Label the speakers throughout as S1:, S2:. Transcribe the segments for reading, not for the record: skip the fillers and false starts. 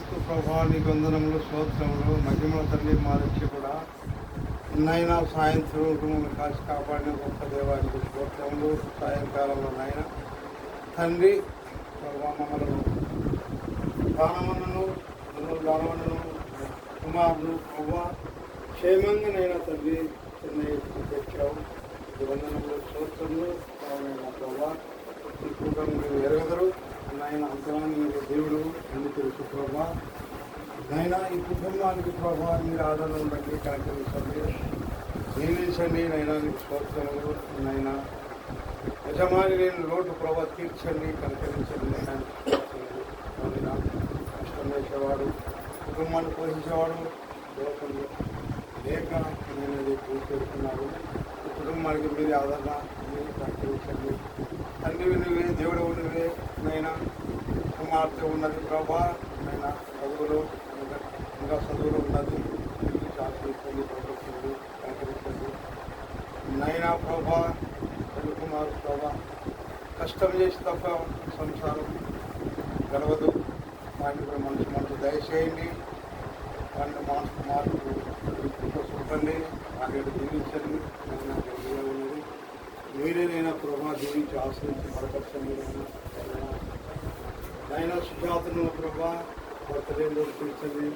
S1: యేసుక్రీస్తు ప్రభా నీకు వందనములు స్తోత్రములు మహిమల తల్లి మా రక్షకుడా నైనా సాయంత్రం కాచి కాపాడిన గొప్ప దేవానికి స్తోత్రములు. సాయంకాలంలో నాయన తండ్రి ప్రభా మమ్మలను దానవన్నను కుమారుడు ప్రభా క్షేమంగా నైనా తండ్రి చెన్నై తెచ్చావు. వందనములు స్తోత్రములు నైనా ప్రభా ఈ కుటుంబం మీరు ఎరగదరు నాయన అంతరాన్ని మీరు దేవుడు అని తెలుసు ప్రభా. నైనా ఈ కుటుంబానికి ప్రభా మీరు ఆదరణ బట్టి కనకరించండి, నియమించండి నైనా నీకు స్తోత్రములు. నైనా యజమాని నేను లోటు ప్రభా తీర్చండి, కనకరించండి నైనా కష్టం వేసేవాడు కుటుంబాన్ని పోషించేవాడు లోకంలో లేక నేను పెడుతున్నాడు. ఈ కుటుంబానికి మీరు ఆదరణ మీరు కనకరించండి. తండ్రి నువ్వే, దేవుడు నువ్వే నైనా. కుమార్తె ఉన్నది ప్రభా నైనా, చదువులు ఇంకా చదువులు ఉన్నది శాస్త్రించండి, ప్రభుత్వండి కనకరించండి నైనా ప్రభా. తల్లి కుమారు ప్రభా కష్టం చేసి తప్ప సంసారం గడవదు. వాటిని కూడా మనసు దయచేయండి, వాటిని మార్పు చూపండి, వాటిని దీవించండి ఉన్నది. మీరేనైనా ప్రభా దీవించి ఆశ్రయించి బలపరచండి నైనా. సుజాతను ప్రభా భర్తలేని తీర్చండి,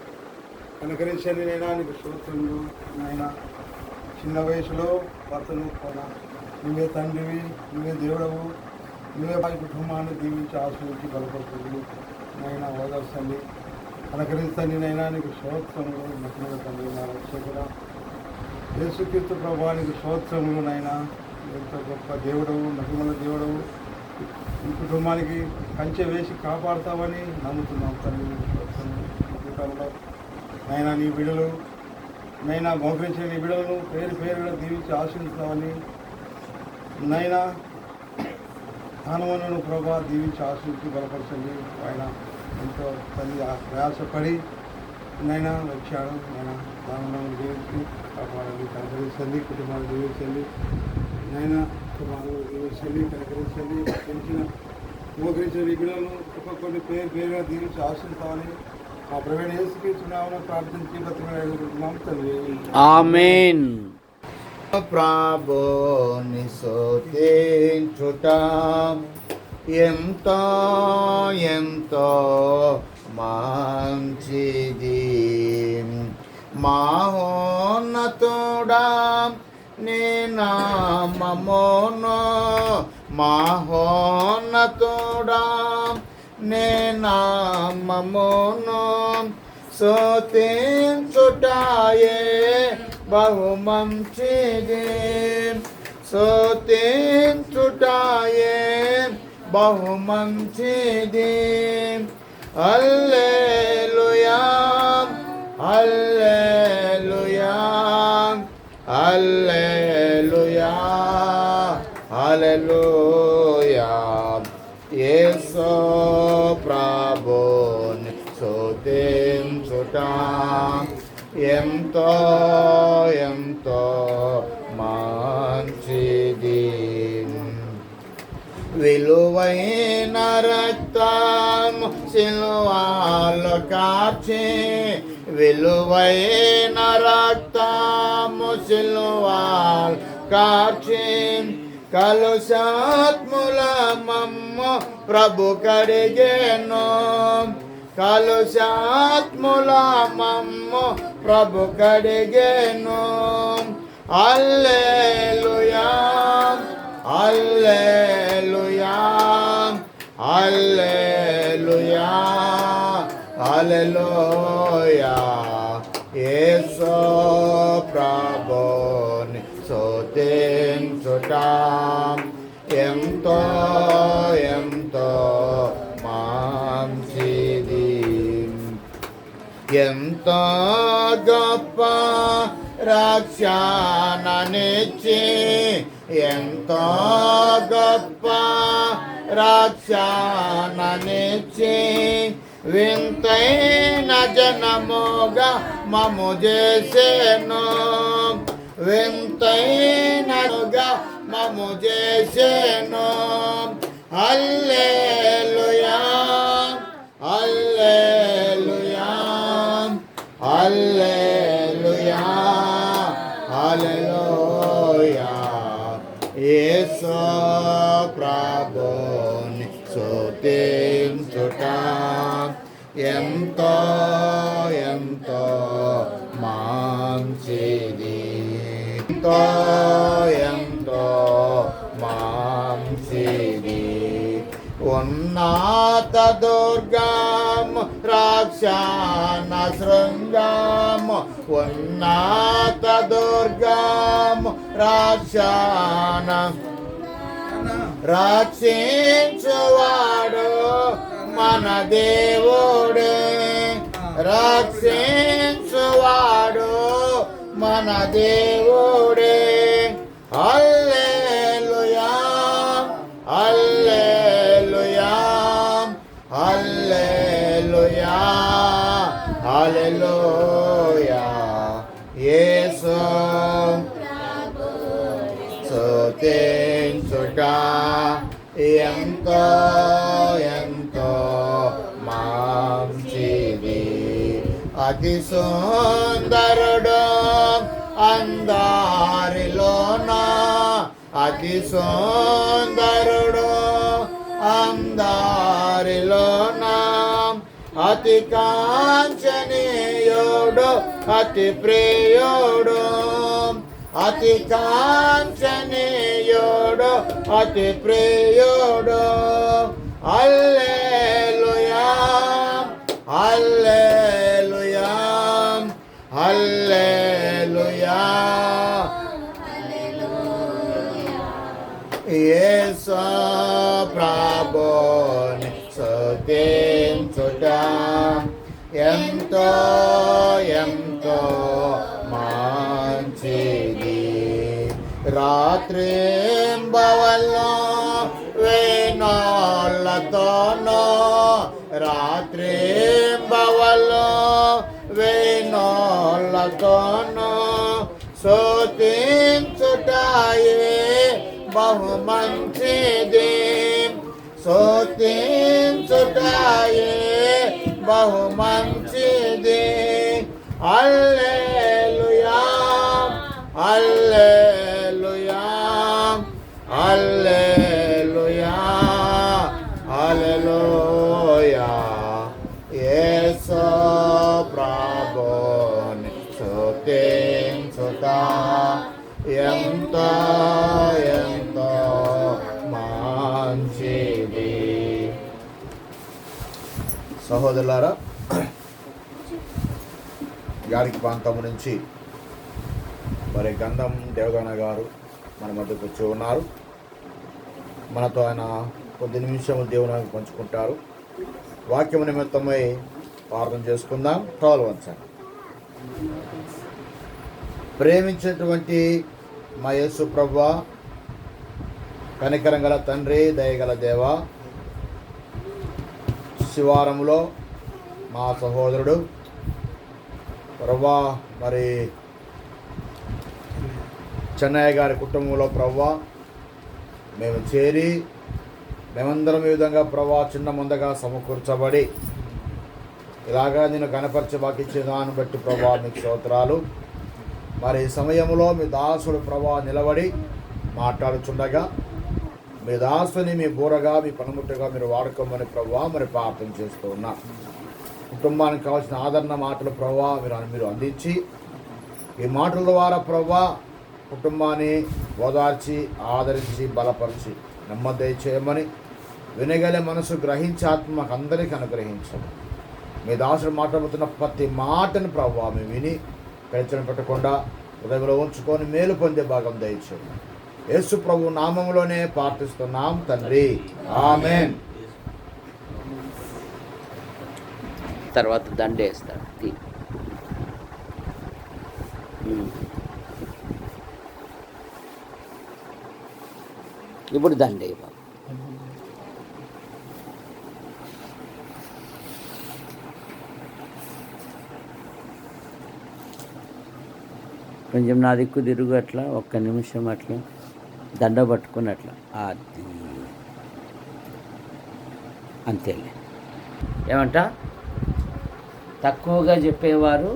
S1: కనుకరించండి నైనా నీకు స్తోత్రములు. నైనా చిన్న వయసులో భర్తను కూడా నువ్వే తండ్రివి, నువ్వే దేవుడవు, నువ్వే వారి కుటుంబాన్ని దీవించి ఆశ్రయించి బలపరచండి నైనా. ఓదార్చండి, కనుకరించండి నైనా నీకు స్తోత్రములు. మహిళ తండ్రి నా రక్షకుడా యేసుక్రీస్తు ప్రభా నీకు స్తోత్రములు నైనా. ఎంతో గొప్ప దేవుడవు, మహిమల దేవుడవు. ఈ కుటుంబానికి కంచె వేసి కాపాడుతామని నమ్ముతున్నాం తల్లి. జీవితంలో నైనా నీ బిడ్డలు నైనా మోకరించిన నీ బిడ్డలను పేరు పేరుగా దీవించి ఆశీర్వదిస్తామని నైనా. ధానవనను ప్రభా దీవించి ఆశీర్వించి బలపరచండి. ఆయన ఎంతో తల్లి ప్రయాసపడి నైనా వచ్చాడు. నైనా ధానవనను దీవించి కాపాడండి, కనకరించండి, కుటుంబాన్ని దీవించండి నైనా. కుటుంబాన్ని దీవించండి, కనకరించండి. పెంచిన మోకరించిన ఈ బిడ్డలను ఒక్కొక్కటి పేరు పేరుగా దీవించి ఆశీర్వదిస్తామని మా ప్రవీణ యేసుక్రీస్తునామమున ప్రార్థించి బతిమాలుకుంటున్నాం తండ్రి.
S2: ఆమేన్.
S3: ప్రభుని స్తుతించుట ఎంతో ఎంతో మంచిది. మహోన్నతుడా నీ నామమును, మహోన్నతుడా నీ నామమును స్తుతించుటయే బహుమంచిది. స్తుతించుటయే బహుమంచిది. హల్లెలూయా హల్లెలూయా హల్లెలూయా హల్లెలూయా. యేసు ప్రభుని స్తుతించుట ఎంతో ఎంతో మంచిది. విలువైన రక్తము సిలువలో కార్చి, విలువైన రక్తము సిలువలో కార్చి, కలుషాత్ముల మమ్ము ప్రభు కడిగెను, కలుషాత్ముల మమ్ము ప్రభు కడిగెను. హల్లెలూయా హల్లెలూయా హల్లెలూయా హల్లెలూయా. యేసు ప్రభుని స్తుతించుట ఎంతో ఎంతో మంచిది. ఎంతో గొప్ప రక్షణనిచ్చి, ఎంతో గొప్ప రక్షణనిచ్చి, వింతైన జనముగా మము చేసెను, వింతైనగా మము చేసెను. హల్లెలూయా హల్లెలూయా ఎంతో ఎంతో మంచిది, ఎంతో ఎంతో మంచిది. ఉన్నత దుర్గం రక్షణ శృంగం, ఉన్నత దుర్గం రక్షణ రక్షించువాడు మన దేవుడే, రక్షించువాడు మన దేవుడే. హల్లెలూయా హల్లెలూయా హల్లెలూయా హల్లెలూయా. యేసు స్తుతించుట ఎంతో ఎంతో మంచిది. అతి సుందరుడు అందరిలోన, అతి సుందరుడు అందరిలోన, అతి కాంచనీయుడు అతి ప్రియుడు, అతి కాంచనీయుడు అతి ప్రియుడు. హల్లెలూయా హల్లెలూయా హల్లెలూయా. యేసు ప్రభుని స్తుతించుట ఎంతో ఎంతో మంచిది. రాత్రింబవల్లో వేణోళ్ళతోనో, రాత్రింబవల్లో వేణోళ్ళతోనో స్తుతించుటయే బహు మంచిది, స్తుతించుటయే బహు మంచిది. హల్లెలూయా హల్లెలూయా హల్లెలూయా హల్లెలూయా. యేసు ప్రభుని స్తుతించుట ఎంతో ఎంతో మంచిది. సహోదరులారా, యాడికి ప్రాంతం నుంచి మరి గంధం దేవగణ గారు మన మధ్యకు వచ్చి ఉన్నారు. మనతో ఆయన కొద్ది నిమిషములు దేవుని పంచుకుంటారు. వాక్యము నిమిత్తమై ప్రార్థన చేసుకుందాం. తోలు వంచండి. ప్రేమించినటువంటి మా యేసు ప్రభువా, కనికరం గల తండ్రి, దయగల దేవా, శివారంలో మా సహోదరుడు ప్రభువా మరి చెన్నయ్య గారి కుటుంబంలో ప్రభువా మేము చేరి మేమందరం ఈ విధంగా ప్రభువా చిన్న ముందుగా సమకూర్చబడి ఇలాగా నేను గణపరిచి వాకిచ్చే దాన్ని బట్టి ప్రభువా మీకు స్తోత్రాలు. మరి ఈ సమయంలో మీ దాసుడు ప్రభువా నిలబడి మాట్లాడుచుండగా మీ దాసుని మీ బూరగా మీ పనిముట్టుగా మీరు వాడుకోమని ప్రభువా మరి ప్రార్థన చేస్తూ ఉన్నా. కుటుంబానికి కావాల్సిన ఆదరణ మాటలు ప్రభువా మీరు అందించి ఈ మాటల ద్వారా ప్రభువా కుటుంబాన్ని ఓదార్చి ఆదరించి బలపరిచి నెమ్మది చేయమని వినగలే మనసు గ్రహించి ఆత్మకు అందరికీ అనుగ్రహించండి. మీ దాసుడు మాట్లాడుతున్న ప్రతి మాటను ప్రభువా మేము విని పెంచడం పెట్టకుండా హృదయంలో ఉంచుకొని మేలు పొందే భాగం దయచేయండి. యేసు ప్రభు నామములోనే ప్రార్థిస్తున్నాం తండ్రి, ఆమేన్.
S2: తర్వాత దండేస్తాడు. ఇప్పుడు దండే బాబు. కొంచెం నా దిక్కు తిరుగు, అట్లా ఒక్క నిమిషం అట్లా దండ పట్టుకుని అట్లా అది అంతేలే. ఏమంట, తక్కువగా చెప్పేవారు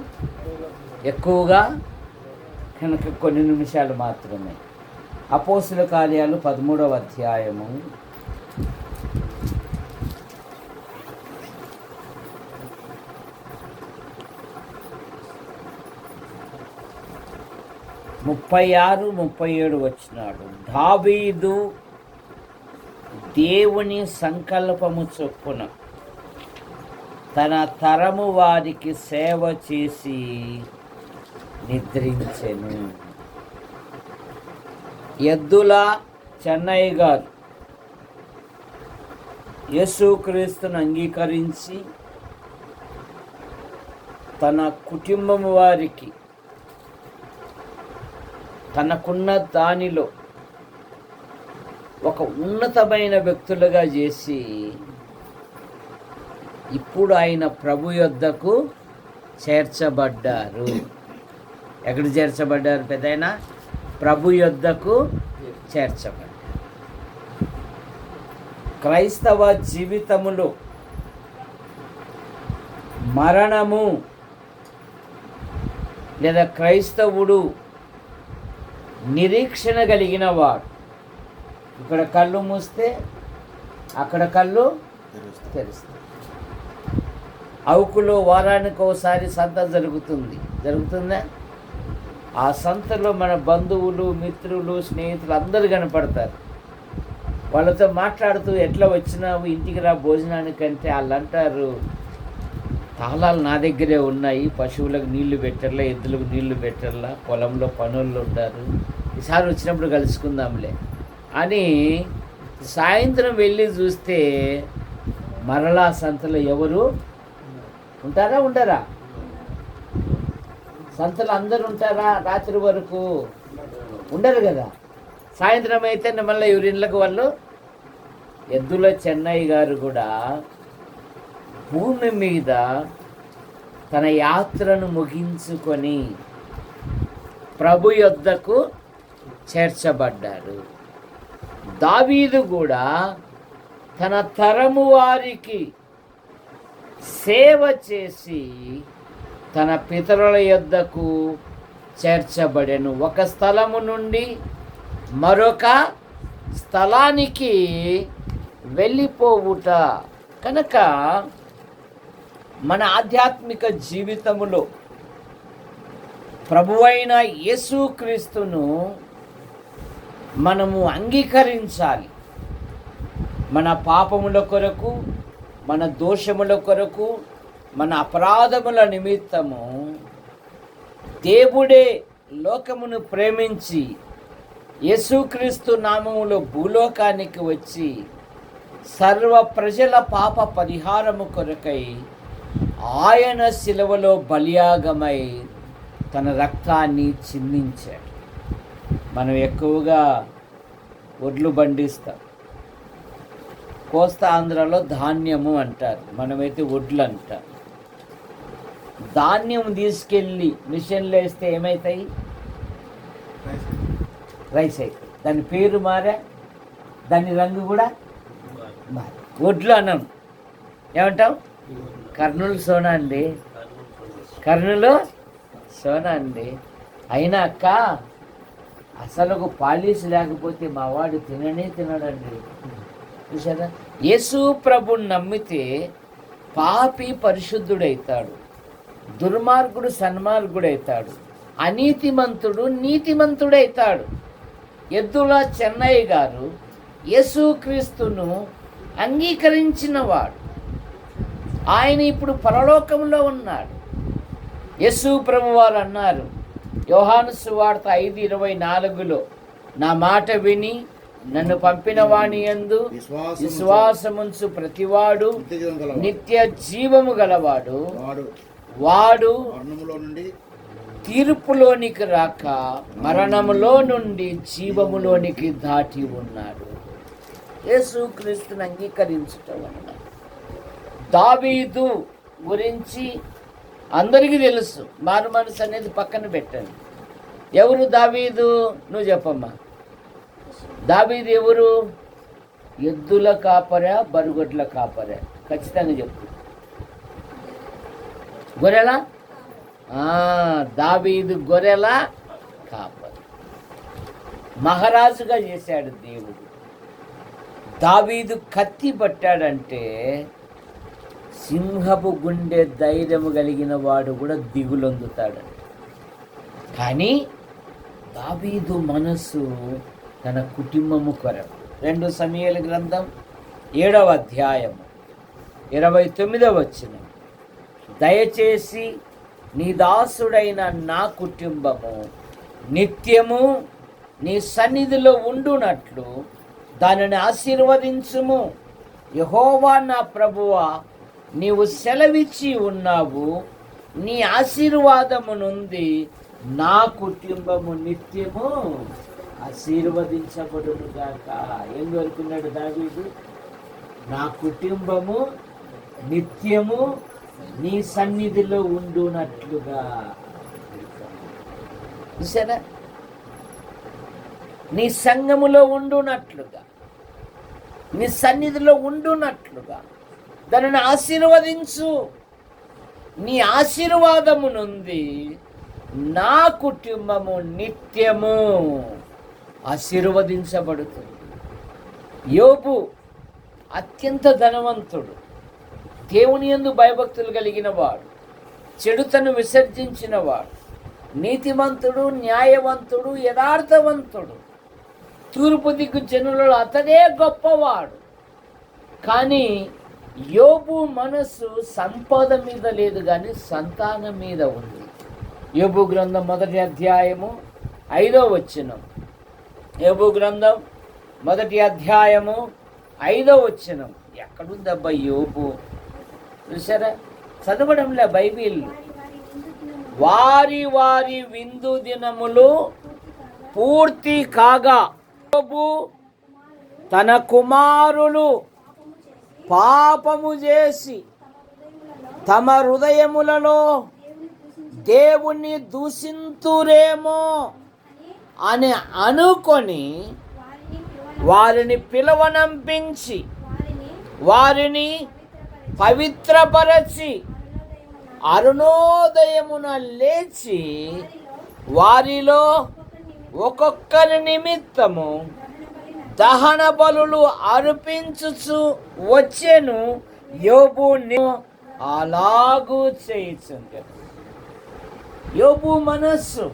S2: ఎక్కువగా కనుక కొన్ని నిమిషాలు మాత్రమే. అపోస్తుల కార్యాలు 13వ అధ్యాయము 36, 37 వచ్చినాడు. దావీదు దేవుని సంకల్పము చొప్పున తన తరము వారికి సేవ చేసి నిద్రించెను. ఎద్దుల చెన్నయ్య గారు యేసుక్రీస్తును అంగీకరించి తన కుటుంబం వారికి తనకున్న దానిలో ఒక ఉన్నతమైన వ్యక్తులుగా చేసి ఇప్పుడు ఆయన ప్రభు యొద్దకు చేర్చబడ్డారు. ఎక్కడ చేర్చబడ్డారు పెద్దయినా? ప్రభు యొద్దకు చేర్చబడ్డారు. క్రైస్తవ జీవితములో మరణము లేదా క్రైస్తవుడు నిరీక్షణ కలిగిన వాడు. ఇక్కడ కళ్ళు మూస్తే అక్కడ కళ్ళు తెరుస్తాయి. అవుకులో వారానికి ఒకసారి సంత జరుగుతుందా? ఆ సంతలో మన బంధువులు, మిత్రులు, స్నేహితులు అందరూ కనపడతారు. వాళ్ళతో మాట్లాడుతూ ఎట్లా వచ్చినావు ఇంటికి రా భోజనానికంటే వాళ్ళు అంటారు, తాళాలు నా దగ్గరే ఉన్నాయి, పశువులకు నీళ్లు పెట్టర్లా, ఎద్దులకు నీళ్లు పెట్టర్లా, పొలంలో పనుల్లో ఉంటారు, ఈసారి వచ్చినప్పుడు కలుసుకుందాంలే అని సాయంత్రం వెళ్ళి చూస్తే మరలా సంతలో ఎవరు ఉంటారా? ఉండరా? సంతలో అందరు ఉంటారా? రాత్రి వరకు ఉండరు కదా. సాయంత్రం అయితే మళ్ళీ ఎవరిళ్ళకు వాళ్ళు. ఎద్దుల చెన్నయ్య గారు కూడా భూమి మీద తన యాత్రను ముగించుకొని ప్రభు యొద్దకు చేర్చబడ్డారు. దావీదు కూడా తన తరము వారికి సేవ చేసి తన పితరుల యొద్దకు చేర్చబడెను. ఒక స్థలము నుండి మరొక స్థలానికి వెళ్ళిపోవుట. కనుక మన ఆధ్యాత్మిక జీవితములో ప్రభువైన యేసుక్రీస్తును మనము అంగీకరించాలి. మన పాపముల కొరకు, మన దోషముల కొరకు, మన అపరాధముల నిమిత్తము దేవుడే లోకమును ప్రేమించి యేసుక్రీస్తు నామములో భూలోకానికి వచ్చి సర్వ ప్రజల పాప పరిహారము కొరకై ఆయన శిలువలో బలియాగమై తన రక్తాన్ని చిందించాడు. మనం ఎక్కువగా ఒడ్లు పండిస్తాం. కోస్తా ఆంధ్రాలో ధాన్యము అంటారు, మనమైతే ఒడ్లు అంటాం. ధాన్యం తీసుకెళ్ళి మిషన్లో వేస్తే ఏమవుతాయి? రైస్ అవుతాయి. దాని పేరు మారా, దాని రంగు కూడా మారా. ఒడ్లు అన్నాం, ఏమంటాం? కర్నూలు సోనా అండి, కర్నూలు సోనా అండి. అయినా అక్క అసలు పాలిష్ లేకపోతే మా వాడు తినడండి. చూసారా? యేసు ప్రభుని నమ్మితే పాపి పరిశుద్ధుడైతాడు, దుర్మార్గుడు సన్మార్గుడైతాడు, అనీతిమంతుడు నీతిమంతుడైతాడు. ఎద్దుల చెన్నయ్య గారు యేసుక్రీస్తును అంగీకరించినవాడు. ఆయన ఇప్పుడు పరలోకంలో ఉన్నాడు. యేసు ప్రభువారు అన్నారు యోహాను సువార్త 5:24, నా మాట విని నన్ను పంపిన వాని యందు విశ్వాసముంచు ప్రతివాడు నిత్య జీవము గలవాడు, వాడు తీర్పులోనికి రాక మరణములో నుండి జీవములోనికి దాటి ఉన్నాడు. యేసుక్రీస్తును అంగీకరించటం వలన. దావీదు గురించి అందరికీ తెలుసు. మారు మనసు అనేది పక్కన పెట్టండి. ఎవరు దావీదు? నువ్వు చెప్పమ్మా. దావీదు ఎవరు? ఎద్దుల కాపరా, బరుగొడ్ల కాపరా? ఖచ్చితంగా చెప్పు. గొర్రెల? దావీదు గొర్రెల కాపరి. మహారాజుగా చేశాడు దేవుడు. దావీదు కత్తి పట్టాడంటే సింహపు గుండె ధైర్యము కలిగిన వాడు కూడా దిగులొందుతాడు. కానీ దావీదు మనస్సు తన కుటుంబము కొరకు. 2 సమూయేలు గ్రంథం 7వ అధ్యాయము 29వ వచనం. దయచేసి నీ దాసుడైన నా కుటుంబము నిత్యము నీ సన్నిధిలో ఉండునట్లు దానిని ఆశీర్వదించుము. యెహోవా నా ప్రభువా, నీవు సెలవిచ్చి ఉన్నావు, నీ ఆశీర్వాదము నుండి నా కుటుంబము నిత్యము ఆశీర్వదించబడునుగాక. ఏం కోరుకున్నాడు దావీదు? నా కుటుంబము నిత్యము నీ సన్నిధిలో ఉండునట్లుగా. చూసారా? నీ సంఘములో ఉండునట్లుగా, నీ సన్నిధిలో ఉండునట్లుగా దానిని ఆశీర్వదించు. నీ ఆశీర్వాదము నుండి నా కుటుంబము నిత్యము ఆశీర్వదించబడుతుంది. యోబు అత్యంత ధనవంతుడు, దేవుని యందు భయభక్తులు కలిగిన వాడు, చెడుతను విసర్జించిన వాడు, నీతిమంతుడు, న్యాయవంతుడు, యథార్థవంతుడు. తూర్పు దిక్కు జనులలో అతడే గొప్పవాడు. కానీ యోబు మనసు సంపద మీద లేదు, కానీ సంతానం మీద ఉంది. యోబు గ్రంథం 1వ అధ్యాయము 5వ వచనం. యోబు గ్రంథం 1వ అధ్యాయము 5వ వచనం. ఎక్కడుందబ్బా యోబు? చూసారా? చదవడంలే బైబిల్. వారి వారి విందు దినములు పూర్తి కాగా యోబు తన కుమారులు పాపము చేసి తమ హృదయములలో దేవుణ్ణి దూషింతురేమో అని అనుకొని వారిని పిలవనంపించి వారిని పవిత్రపరచి అరుణోదయమున లేచి వారిలో ఒక్కొక్కరి నిమిత్తము దహన బలులు అర్పించుచు వచ్చెను. యోబు అలాగూ చేయుచుండెను. యోబు మనస్సు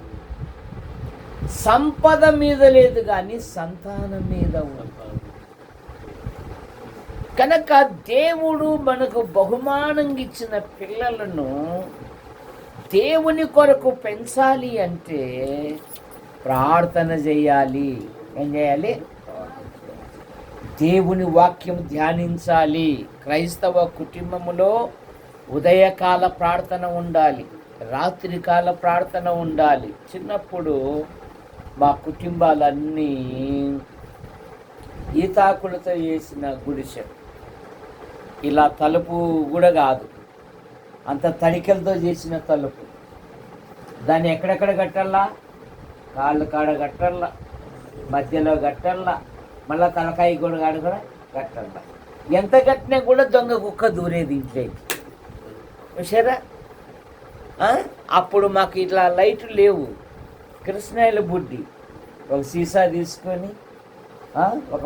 S2: సంపద మీద లేదు, కానీ సంతానం మీద ఉంది. కనుక దేవుడు మనకు బహుమానంగా ఇచ్చిన పిల్లలను దేవుని కొరకు పెంచాలి అంటే ప్రార్థన చేయాలి. ఏం చేయాలి? దేవుని వాక్యం ధ్యానించాలి. క్రైస్తవ కుటుంబములో ఉదయకాల ప్రార్థన ఉండాలి, రాత్రికాల ప్రార్థన ఉండాలి. చిన్నప్పుడు మా కుటుంబాలన్నీ ఈతాకులతో చేసిన గుడిసె, ఇలా తలుపు కూడా కాదు, అంత తడికలతో చేసిన తలుపు. దాన్ని ఎక్కడెక్కడ కట్టాలా? కాళ్ళు కాడ కట్టాలా, మధ్యలో కట్టాలా, మళ్ళీ తలకాయ కూడా కాడ కూడా కట్టాలా. ఎంత కట్టినా కూడా దొంగ కుక్క దూరేది ఇంట్లోకి. చూసారా? అప్పుడు మాకు ఇట్లా లైట్లు లేవు. కృష్ణాయిల బుడ్డి ఒక సీసా తీసుకొని, ఒక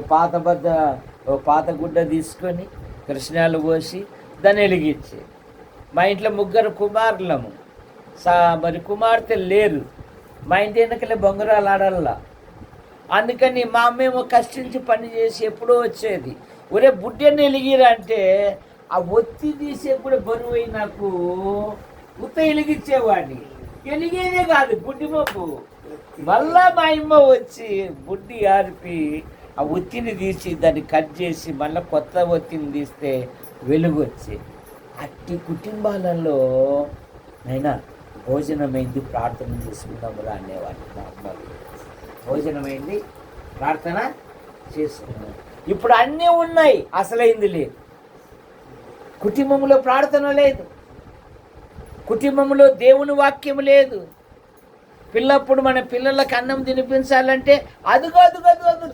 S2: పాత గుడ్డ తీసుకొని కృష్ణాలు పోసి దాన్ని వెలిగించి, మా ఇంట్లో 3 కుమారులము. మరి కుమార్తె లేరు. మా ఇంటి వెనకలే బొంగరాలు ఆడల్లా. అందుకని మా అమ్మేమో కష్టించి పని చేసి ఎప్పుడో వచ్చేది. ఒరే బుడ్డని వెలిగిరా అంటే ఆ ఒత్తి తీసే కూడా బరువు అయి నాకు ఉత్త వెలిగించేవాడిని. వెలిగేదే కాదు బుడ్డి మొప్పు. మళ్ళా మా అమ్మ వచ్చి బుడ్డి ఆర్పి ఆ ఒత్తిని తీసి దాన్ని కట్ చేసి మళ్ళీ కొత్త ఒత్తిని తీస్తే వెలుగు వచ్చి. అట్టి కుటుంబాలలో నైనా భోజనమైంది, ప్రార్థన చేసుకుందామురా అనేవాడిని మా అమ్మ. భోజనమైంది, ప్రార్థన చేసుకున్నాం. ఇప్పుడు అన్నీ ఉన్నాయి, అసలైంది లేదు. కుటుంబంలో ప్రార్థన లేదు, కుటుంబంలో దేవుని వాక్యం లేదు. పిల్లప్పుడు మన పిల్లలకు అన్నం తినిపించాలంటే అదుగో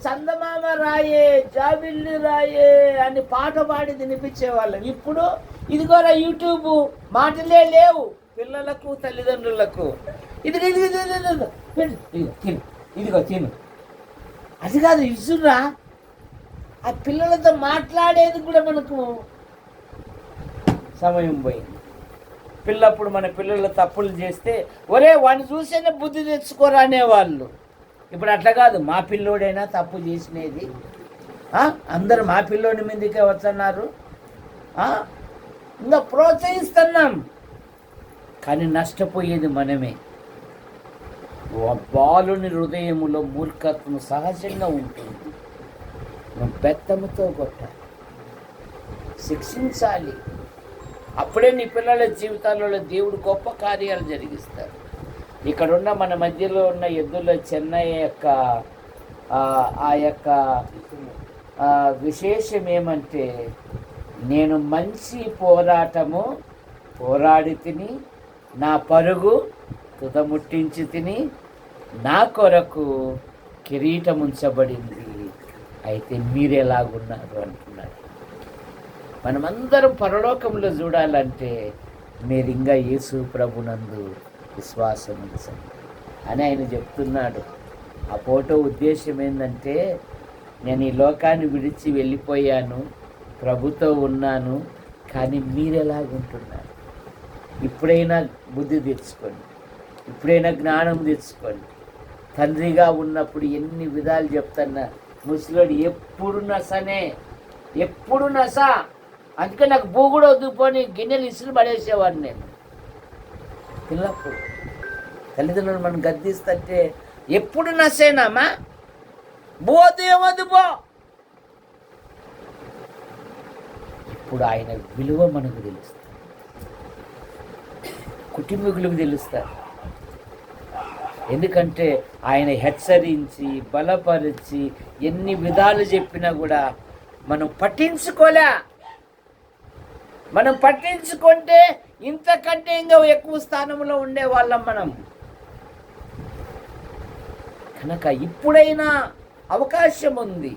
S2: చందమామ రాయే, జాబిల్లి రాయే అని పాట పాడి తినిపించేవాళ్ళం. ఇప్పుడు ఇదిగోరా యూట్యూబ్, మాటలే లేవు పిల్లలకు తల్లిదండ్రులకు. ఇదిగో తిను, అది కాదు ఇసురా. ఆ పిల్లలతో మాట్లాడేది కూడా మనకు సమయం పోయింది. పిల్లప్పుడు మన పిల్లలు తప్పులు చేస్తే ఒరే వాడిని చూసేనే బుద్ధి తెచ్చుకోరా అనేవాళ్ళు. ఇప్పుడు అట్లా కాదు, మా పిల్లోడైనా తప్పు చేసినది, అందరు మా పిల్లోడి మీదకే వస్తున్నారు, ఇంకా ప్రోత్సహిస్తున్నాం, కానీ నష్టపోయేది మనమే. బాలుని హృదయములో మూర్ఖత్వం సహజంగా ఉంటుంది. మనం బెత్తముతో కొట్టాలి, శిక్షించాలి. అప్పుడే నీ పిల్లల జీవితాలలో దేవుడు గొప్ప కార్యాలు జరిగిస్తారు. ఇక్కడున్న మన మధ్యలో ఉన్న ఎద్దుల చెన్నయ్య యొక్క ఆ యొక్క విశేషం ఏమంటే, నేను మంచి పోరాటము పోరాడి తిని, నా పరుగు తుదముట్టించి తిని, నా కొరకు కిరీటం ఉంచబడింది, అయితే మీరెలాగున్నారు అంటున్నాడు. మనమందరం పరలోకంలో చూడాలంటే మీరు ఇంకా యేసు ప్రభునందు విశ్వాసం ఉంచండి అని ఆయన చెప్తున్నాడు. ఆ ఫోటో ఉద్దేశం ఏంటంటే, నేను ఈ లోకాన్ని విడిచి వెళ్ళిపోయాను, ప్రభుతో ఉన్నాను, కానీ మీరెలాగుంటున్నారు? ఇప్పుడైనా బుద్ధి తెచ్చుకోండి, ఇప్పుడైనా జ్ఞానం తెచ్చుకోండి. తండ్రిగా ఉన్నప్పుడు ఎన్ని విధాలు చెప్తున్నా, ముసలోడు ఎప్పుడు నసనే, ఎప్పుడు నస. అందుకే నాకు బూ కూడా వద్దుపోని గిన్నెలు ఇసులు పడేసేవాడిని నేను పిల్లప్పుడు. తల్లిదండ్రులు మనం గద్దిస్తుంటే ఎప్పుడు నసేనామా, బూ వద్దు, ఏమొద్దు పో. ఇప్పుడు ఆయన విలువ మనకు తెలుస్తుంది, కుటుంబీకులకు తెలుస్తారు. ఎందుకంటే ఆయన హెచ్చరించి బలపరిచి ఎన్ని విధాలు చెప్పినా కూడా మనం పట్టించుకోలే. మనం పట్టించుకుంటే ఇంతకంటే ఇంకా ఎక్కువ స్థానంలో ఉండేవాళ్ళం మనం. కనుక ఇప్పుడైనా అవకాశం ఉంది.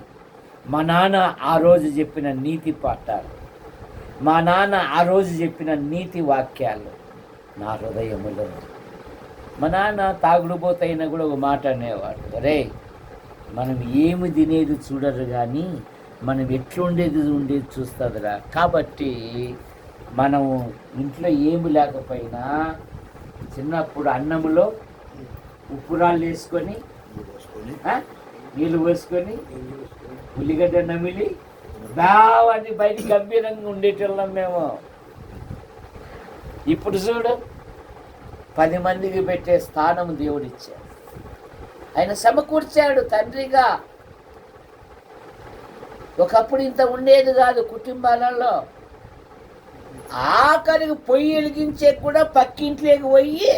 S2: మా నాన్న ఆ రోజు చెప్పిన నీతి పాఠాలు, మా నాన్న ఆ రోజు చెప్పిన నీతి వాక్యాలు నా హృదయములో. మా నాన్న తాగుడుపోతైనా కూడా ఒక మాట అనేవాడు, అరే మనం ఏమి తినేది చూడరు కానీ మనం ఎట్లుండేది ఉండేది చూస్తుందిరా. కాబట్టి మనం ఇంట్లో ఏమి లేకపోయినా చిన్నప్పుడు అన్నములో ఉప్పురాళ్ళు వేసుకొని నీళ్ళు పోసుకొని ఉల్లిగడ్డ నమిలి బావని బయట గంభీరంగా ఉండేటోళ్ళం మేము. ఇప్పుడు చూడు, 10 మందికి పెట్టే స్థానం దేవుడిచ్చాడు. ఆయన సమకూర్చాడు తండ్రిగా. ఒకప్పుడు ఇంత ఉండేది కాదు కుటుంబాలలో. ఆఖరికి పొయ్యి వెలిగించే కూడా పక్కింట్లోకి పోయి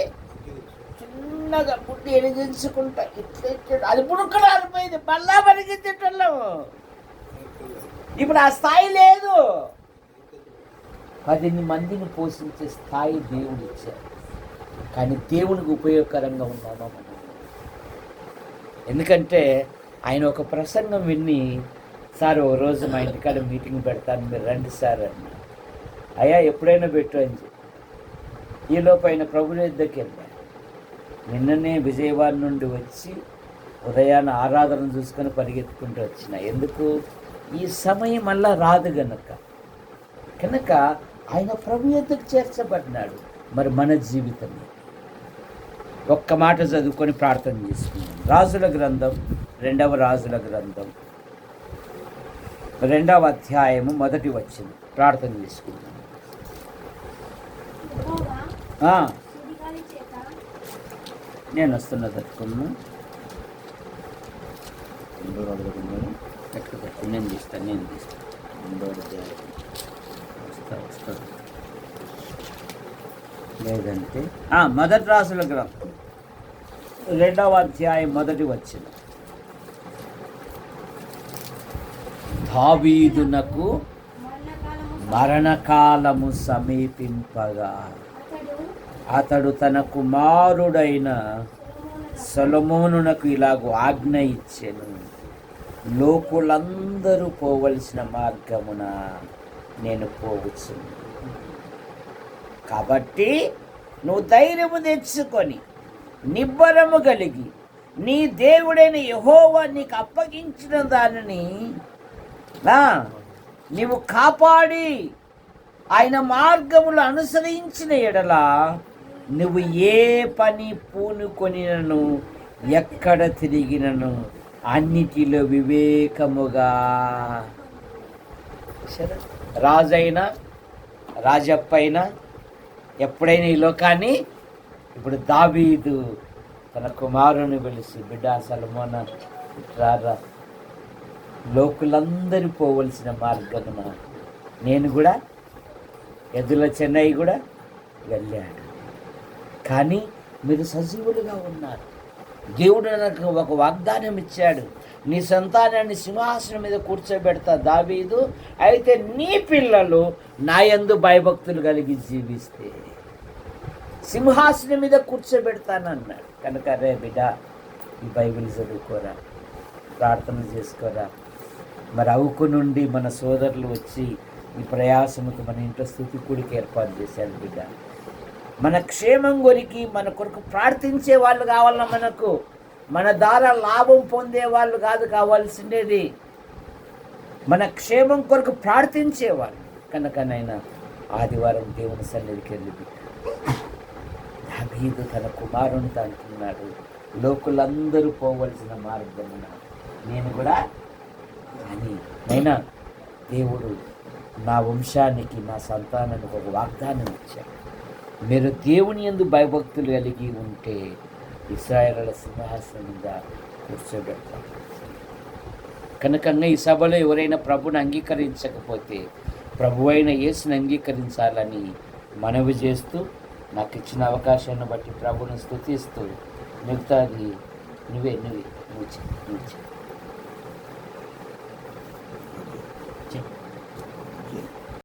S2: చిన్నగా బుడ్డి వెలిగించుకుంటా ఇట్లా అది బుడుకలు ఆరిపోయింది, మళ్ళా వెలిగించేటోళ్ళము. ఇప్పుడు ఆ స్థాయి లేదు. 10 మందిని పోషించే స్థాయి దేవుడు ఇచ్చాడు. కానీ దేవునికి ఉపయోగకరంగా ఉన్నామా మనం? ఎందుకంటే ఆయన ఒక ప్రసంగం విని, సార్ ఓ రోజు మా ఇంటికాడ మీటింగ్ పెడతాను, మీరు రండి సార్ అన్న. అయ్యా ఎప్పుడైనా పెట్టు అని చెప్పి ఈలోపు ఆయన ప్రభు దగ్గరికి వెళ్ళాను. నిన్ననే విజయవాడ నుండి వచ్చి ఉదయాన్న ఆరాధన చూసుకొని పరిగెత్తుకుంటూ వచ్చిన. ఎందుకు? ఈ సమయం మళ్ళా రాదు కనుక ఆయన ప్రభు యొద్దకు చేర్చబడినాడు. మరి మన జీవితం ఒక్క మాట చదువుకొని ప్రార్థన చేసుకుందాం. రాజుల గ్రంథం 2వ రాజుల గ్రంథం 2వ అధ్యాయము 1వ వచనం ప్రార్థన చేసుకుందాం. నేను వస్తున్నా తట్టుకున్నా, నేను తీస్తాను వస్తా. లేదంటే మొదటి రాజుల గ్రంథం 2వ అధ్యాయం 1వ వచనం. దావీదునకు మరణకాలము సమీపింపగా అతడు తన కుమారుడైన సొలొమోనునకు ఇలాగూ ఆజ్ఞ ఇచ్చెను, లోకులందరూ పోవలసిన మార్గమున నేను పోవచ్చును. కాబట్టి నువ్వు ధైర్యము తెచ్చుకొని నిబ్బరము కలిగి నీ దేవుడైన యెహోవా నీకు అప్పగించిన దానిని నీవు కాపాడి ఆయన మార్గములు అనుసరించిన ఎడల నువ్వు ఏ పని పూనుకొనినను ఎక్కడ తిరిగినను అన్నిటిలో వివేకముగా. సరే, రాజైనా రాజప్పైనా ఎప్పుడైనా ఈ లోకాన్ని, ఇప్పుడు దావీదు తన కుమారుని పిలిచి, బిడ్డ సొలొమోనా రారా, లోకులందరూ పోవలసిన మార్గమున నేను కూడా ఎద్దుల చెన్నై కూడా వెళ్ళాడు, కానీ మీరు సజీవులుగా ఉన్నారు. దేవుడు నాకు ఒక వాగ్దానం ఇచ్చాడు, నీ సంతానాన్ని సింహాసనం మీద కూర్చోబెడతా దావీదు, అయితే నీ పిల్లలు నా యందు భయభక్తులు కలిగి జీవిస్తే సింహాసనం మీద కూర్చోబెడతానన్నాడు. కనుక రే బిడ్డ, ఈ బైబిల్ చదువుకోరా, ప్రార్థన చేసుకోరా. మరి అవుకు నుండి మన సోదరులు వచ్చి ఈ ప్రయాసముకు మన ఇంట్లో స్తుతి కూడికి ఏర్పాటు చేశారు. బిడ్డ, మన క్షేమం కొరికి మన కొరకు ప్రార్థించే వాళ్ళు కావాలన్నా, మనకు మన ద్వారా లాభం పొందే వాళ్ళు కాదు కావాల్సిండేది, మన క్షేమం కొరకు ప్రార్థించేవాళ్ళు. కనుకనైనా ఆదివారం దేవుని సన్నిధికి వెళ్ళి దావీదు తన కుమారునితో అంటున్నాడు, లోకులందరూ పోవలసిన మార్గమున నేను కూడా అని. నైనా దేవుడు నా వంశానికి, నా సంతానానికి ఒక వాగ్దానం ఇచ్చాడు, మీరు దేవుని యందు భయభక్తులు కలిగి ఉంటే ఇశ్రాయేలుల సింహాసనం మీద కూర్చోబెడతారు. కనుకంగా ఈ సభలో ఎవరైనా ప్రభుని అంగీకరించకపోతే ప్రభు అయిన యేసుని అంగీకరించాలని మనవి చేస్తూ, నాకు ఇచ్చిన అవకాశాన్ని బట్టి ప్రభుని స్తుతిస్తూ, మిగతాది నువ్వు చెయ్యి.